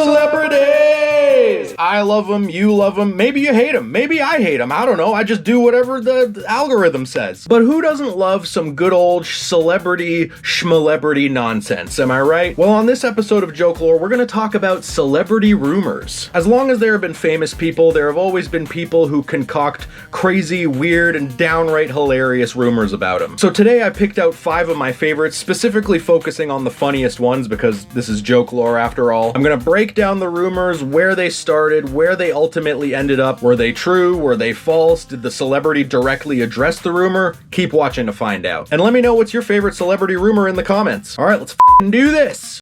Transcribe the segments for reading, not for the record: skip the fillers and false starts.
Celebrities! I love them, you love them, maybe you hate them, maybe I hate them, I don't know, I just do whatever the algorithm says. But who doesn't love some good old celebrity schmelebrity nonsense, am I right? Well, on this episode of Jokelore, we're gonna talk about celebrity rumors. As long as there have been famous people, there have always been people who concoct crazy, weird, and downright hilarious rumors about them. So today I picked out 5 of my favorites, specifically focusing on the funniest ones because this is Jokelore after all. I'm gonna break down the rumors, where they started, where they ultimately ended up. Were they true? Were they false? Did the celebrity directly address the rumor? Keep watching to find out. And let me know what's your favorite celebrity rumor in the comments. All right, let's do this.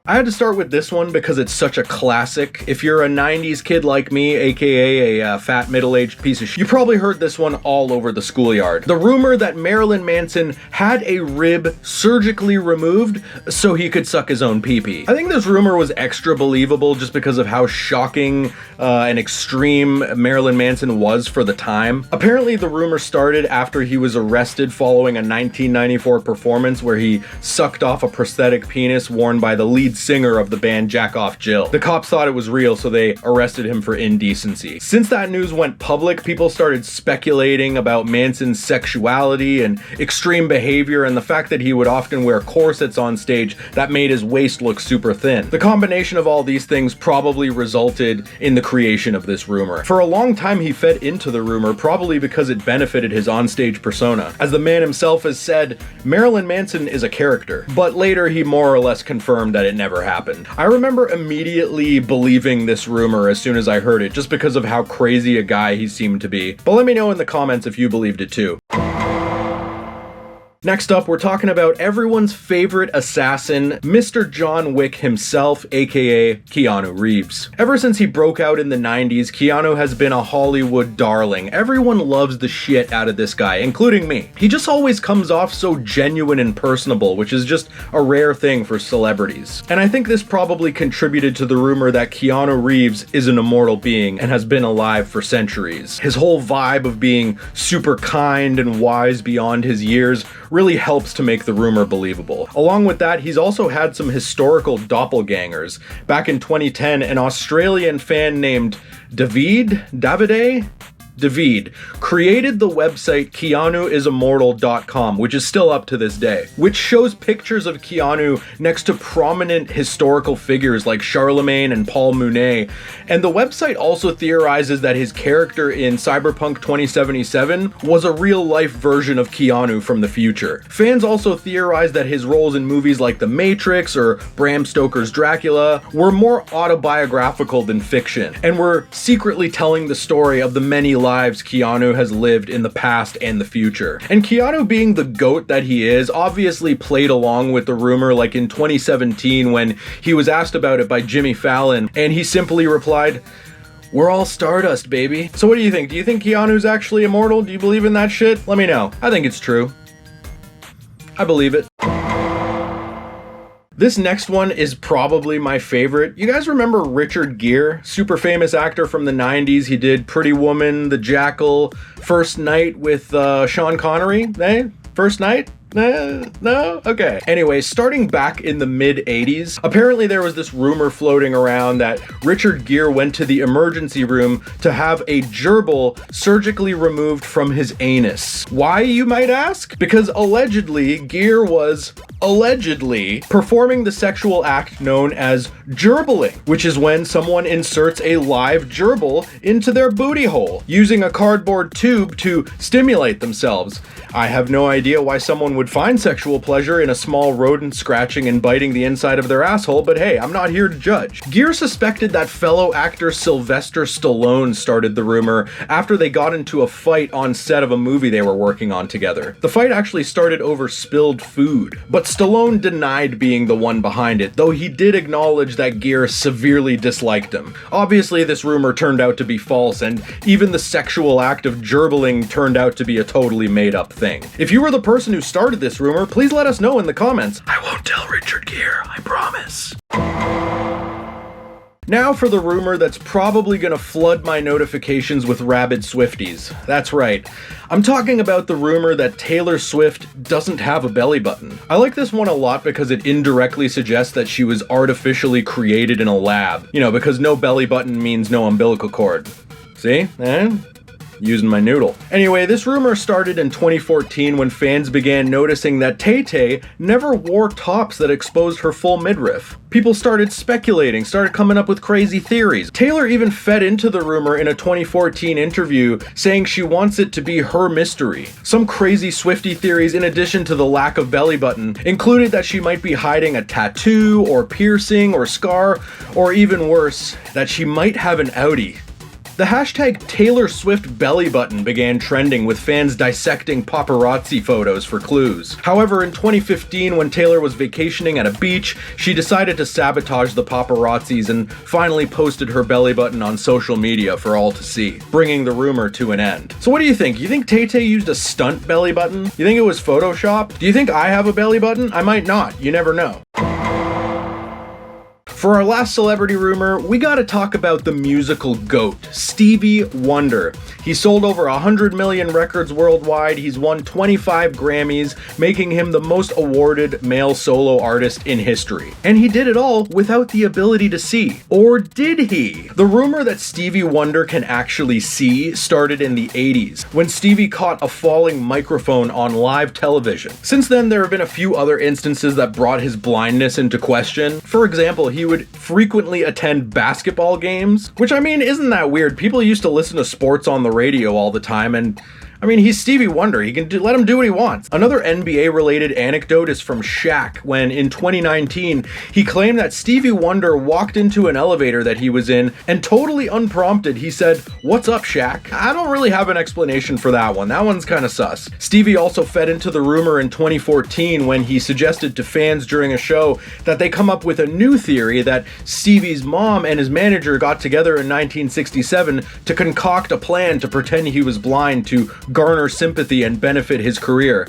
I had to start with this one because it's such a classic. If you're a 90s kid like me, aka a fat middle-aged piece of shit, you probably heard this one all over the schoolyard. The rumor that Marilyn Manson had a rib surgically removed so he could suck his own pee-pee. I think this rumor was extra believable just because of how shocking and extreme Marilyn Manson was for the time. Apparently the rumor started after he was arrested following a 1994 performance where he sucked off a prosthetic penis worn by the lead singer of the band Jack Off Jill. The cops thought it was real, so they arrested him for indecency. Since that news went public, people started speculating about Manson's sexuality and extreme behavior and the fact that he would often wear corsets on stage that made his waist look super thin. The combination of all these things probably resulted in the creation of this rumor. For a long time, he fed into the rumor, probably because it benefited his onstage persona. As the man himself has said, Marilyn Manson is a character, but later he more or less confirmed that it never happened. I remember immediately believing this rumor as soon as I heard it, just because of how crazy a guy he seemed to be. But let me know in the comments if you believed it too. Next up, we're talking about everyone's favorite assassin, Mr. John Wick himself, aka Keanu Reeves. Ever since he broke out in the 90s, Keanu has been a Hollywood darling. Everyone loves the shit out of this guy, including me. He just always comes off so genuine and personable, which is just a rare thing for celebrities. And I think this probably contributed to the rumor that Keanu Reeves is an immortal being and has been alive for centuries. His whole vibe of being super kind and wise beyond his years really helps to make the rumor believable. Along with that, he's also had some historical doppelgangers. Back in 2010, an Australian fan named Davide created the website KeanuIsImmortal.com, which is still up to this day, which shows pictures of Keanu next to prominent historical figures like Charlemagne and Paul Mounet. And the website also theorizes that his character in Cyberpunk 2077 was a real-life version of Keanu from the future. Fans also theorize that his roles in movies like The Matrix or Bram Stoker's Dracula were more autobiographical than fiction, and were secretly telling the story of the many lives Keanu has lived in the past and the future. And Keanu, being the GOAT that he is, obviously played along with the rumor, like in 2017 when he was asked about it by Jimmy Fallon, and he simply replied, "We're all stardust, baby." So what do you think? Do you think Keanu's actually immortal? Do you believe in that shit? Let me know. I think it's true. I believe it. This next one is probably my favorite. You guys remember Richard Gere? Super famous actor from the 90s. He did Pretty Woman, The Jackal, First Night with Sean Connery. Eh? First Night? No? Okay. Anyway, starting back in the mid-80s, apparently there was this rumor floating around that Richard Gere went to the emergency room to have a gerbil surgically removed from his anus. Why, you might ask? Because allegedly, Gere was performing the sexual act known as gerbiling, which is when someone inserts a live gerbil into their booty hole, using a cardboard tube to stimulate themselves. I have no idea why someone would find sexual pleasure in a small rodent scratching and biting the inside of their asshole, but hey, I'm not here to judge. Gere suspected that fellow actor Sylvester Stallone started the rumor after they got into a fight on set of a movie they were working on together. The fight actually started over spilled food, but Stallone denied being the one behind it, though he did acknowledge that Gere severely disliked him. Obviously, this rumor turned out to be false, and even the sexual act of gerbiling turned out to be a totally made-up thing. If you were the person who started this rumor, please let us know in the comments. I won't tell Richard Gere, I promise. Now for the rumor that's probably gonna flood my notifications with rabid Swifties. That's right. I'm talking about the rumor that Taylor Swift doesn't have a belly button. I like this one a lot because it indirectly suggests that she was artificially created in a lab. You know, because no belly button means no umbilical cord. See? Using my noodle. Anyway, this rumor started in 2014 when fans began noticing that Tay-Tay never wore tops that exposed her full midriff. People started speculating, started coming up with crazy theories. Taylor even fed into the rumor in a 2014 interview, saying she wants it to be her mystery. Some crazy Swiftie theories, in addition to the lack of belly button, included that she might be hiding a tattoo or piercing or scar, or even worse, that she might have an outie. The hashtag Taylor Swift belly button began trending, with fans dissecting paparazzi photos for clues. However, in 2015, when Taylor was vacationing at a beach, she decided to sabotage the paparazzis and finally posted her belly button on social media for all to see, bringing the rumor to an end. So what do you think? You think Tay-Tay used a stunt belly button? You think it was Photoshop? Do you think I have a belly button? I might not. You never know. For our last celebrity rumor, we gotta talk about the musical GOAT, Stevie Wonder. He sold over 100 million records worldwide, he's won 25 Grammys, making him the most awarded male solo artist in history. And he did it all without the ability to see. Or did he? The rumor that Stevie Wonder can actually see started in the 80s, when Stevie caught a falling microphone on live television. Since then, there have been a few other instances that brought his blindness into question. For example, he would frequently attend basketball games, which, I mean, isn't that weird? People used to listen to sports on the radio all the time, and I mean, he's Stevie Wonder. He can let him do what he wants. Another NBA-related anecdote is from Shaq, when in 2019, he claimed that Stevie Wonder walked into an elevator that he was in, and totally unprompted, he said, "What's up, Shaq?" I don't really have an explanation for that one. That one's kind of sus. Stevie also fed into the rumor in 2014 when he suggested to fans during a show that they come up with a new theory that Stevie's mom and his manager got together in 1967 to concoct a plan to pretend he was blind to garner sympathy and benefit his career,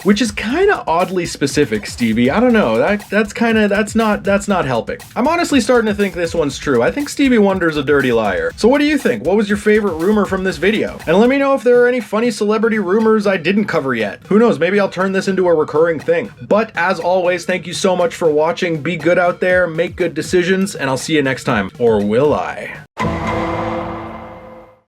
which is kind of oddly specific, Stevie. I don't know. That's not helping. I'm honestly starting to think this one's true. I think Stevie Wonder's a dirty liar. So what do you think? What was your favorite rumor from this video? And let me know if there are any funny celebrity rumors I didn't cover yet. Who knows? Maybe I'll turn this into a recurring thing. But as always, thank you so much for watching. Be good out there, make good decisions, and I'll see you next time. Or will I?